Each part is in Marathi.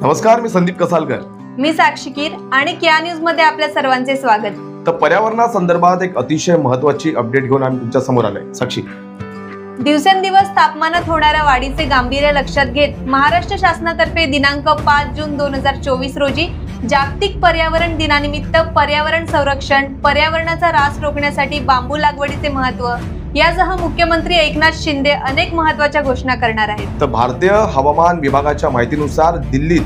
नमस्कार, मी संदीप कसालकर. मी साक्षी कीर आणि क्या न्यूज मध्ये आपल्या सर्वांचे स्वागत. तर पर्यावरणासंदर्भात एक अतिशय महत्त्वाची अपडेट घेऊन आम्ही तुमच्या समोर आलोय. साक्षी, दिवसेंदिवस तापमानात होणाऱ्या वाढीचे गांभीर्य लक्षात घेत महाराष्ट्र शासनातर्फे दिनांक 5 जून 2024 रोजी जागतिक पर्यावरण दिनानिमित्त पर्यावरण संरक्षण, पर्यावरणाचा ऱ्हास रोखण्यासाठी बांबू लागवडीचे महत्त्व यासह मुख्यमंत्री एकनाथ शिंदे अनेक महत्त्वाच्या घोषणा करणार आहेत. तर भारतीय हवामान विभागाच्या माहितीनुसार दिल्लीत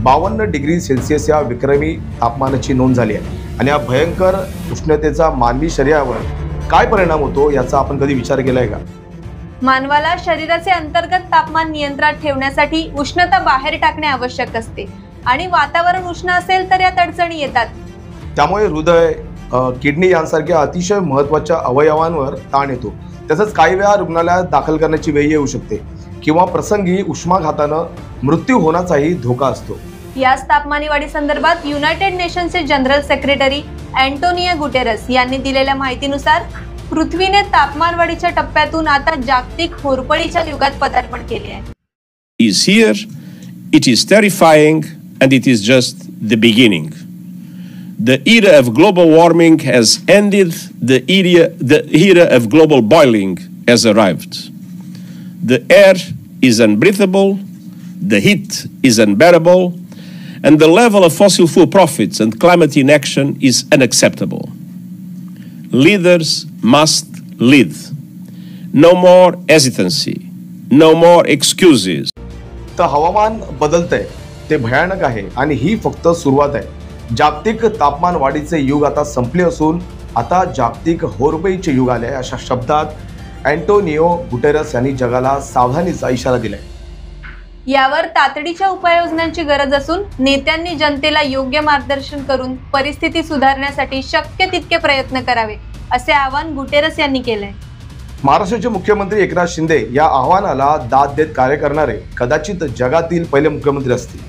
52 डिग्री सेल्सिअस या विक्रमी तापमानाची नोंद झाली आहे. आणि या भयंकर उष्णतेचा मानवी शरीरावर काय परिणाम होतो याचा आपण कधी विचार केलाय का? मानवाला शरीराचे अंतर्गत तापमान नियंत्रणात ठेवण्यासाठी उष्णता बाहेर टाकणे आवश्यक असते आणि वातावरण उष्ण असेल तर यात अडचणी येतात. त्यामुळे हृदय, किडनी यांसारख्या अतिशय महत्त्वाच्या अवयवांवर ताण येतो. तसंच काही वेळा रुग्णालयात दाखल करण्याची वेळ येऊ शकते किंवा प्रसंगी उष्माघातानं मृत्यू होण्याचाही धोका असतो. याच तापमानी वाढी संदर्भात युनायटेड नेशन्सचे जनरल सेक्रेटरी अँटोनियो गुटेरस यांनी दिलेल्या माहितीनुसार पृथ्वीने तापमान वाढीच्या टप्प्यातून आता जागतिक होरपळीच्या युगात पदार्पण केले आहे. Is here, it is terrifying and it is just the beginning. The era of global warming has ended, the era of global boiling has arrived. The air is unbreathable, the heat is unbearable, and the level of fossil fuel profits and climate inaction is unacceptable. Leaders must lead. No more hesitancy, no more excuses. तर हवामान बदलतंय, ते भयानक आहे आणि ही फक्त सुरुवात आहे. जागतिक तापमान वाढीचे युग आता संपले असून आता जागतिक होरपळीचे युग आले, अशा शब्दात अँटोनियो गुटेरस यांनी जगाला सावधानीचा इशारा दिलाय. यावर तातडीच्या उपाययोजनांची गरज असून नेत्यांनी जनतेला योग्य मार्गदर्शन करून परिस्थिती सुधारण्यासाठी शक्य तितके प्रयत्न करावे असे आवाहन गुटेरस यांनी केलंय. महाराष्ट्राचे मुख्यमंत्री एकनाथ शिंदे या आव्हानाला दाद देत कार्य करणारे कदाचित जगातील पहिले मुख्यमंत्री असतील.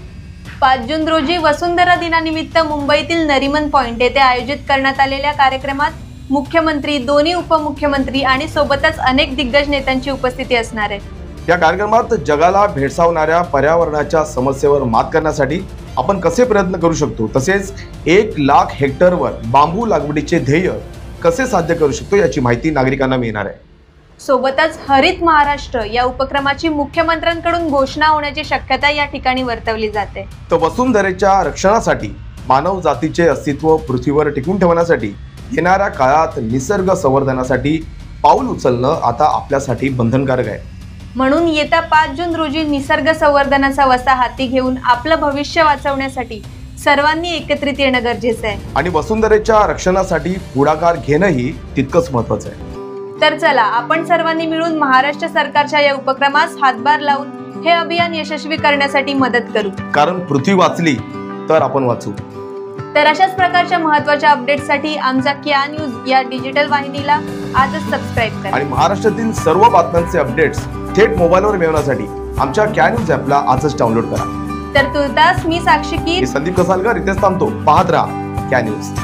5 जून रोजी वसुंधरा दिनानिमित्त मुंबईतील नरिमन पॉइंट येथे आयोजित करण्यात आलेल्या कार्यक्रमात मुख्यमंत्री, दोन्ही उपमुख्यमंत्री आणि सोबतच अनेक दिग्गज नेत्यांची उपस्थिती असणार आहे. या कार्यक्रमात जगाला भेडसावणाऱ्या पर्यावरणाच्या समस्येवर मात करण्यासाठी आपण कसे प्रयत्न करू शकतो, तसेच 1,00,000 हेक्टरवर बांबू लागवडीचे ध्येय कसे साध्य करू शकतो याची माहिती नागरिकांना मिळणार आहे. सोबतच हरित महाराष्ट्र या उपक्रमाची मुख्यमंत्र्यांकडून घोषणा होण्याची शक्यता या ठिकाणी वर्तवली जाते. तर वसुंधरेच्या रक्षणासाठी, मानव जातीचे अस्तित्व पृथ्वीवर टिकून ठेवण्यासाठी, येणाऱ्या काळात निसर्ग संवर्धनासाठी पाऊल उचलणं आता आपल्यासाठी बंधनकारक आहे. म्हणून येत्या 5 जून रोजी निसर्ग संवर्धनाचा वसा हाती घेऊन आपलं भविष्य वाचवण्यासाठी सर्वांनी एकत्रित येणं गरजेचं आहे. आणि वसुंधरेच्या रक्षणासाठी पुढाकार घेणंही तितकंच महत्त्वाचं आहे. तर चला, आपण सर्वांनी मिळून महाराष्ट्र सरकारच्या या उपक्रमास हातभार लावून हे अभियान यशस्वी करण्यासाठी मदत करू. कारण पृथ्वी वाचली तर आपण वाचू. तर अशाच प्रकारच्या महत्त्वाच्या अपडेटसाठी आमच्या क्या न्यूज या डिजिटल वाहिनीला आजच सबस्क्राईब करा. आणि महाराष्ट्रातील सर्व बातम्यांचे अपडेट्स थेट मोबाईलवर मिळवण्यासाठी आमच्या क्या न्यूज ॲपला आजच डाउनलोड करा. तर तुर्तास मी साक्षी कीर, संदीप कसालकर इथेच थांबतो. पाहत राहा क्या न्यूज.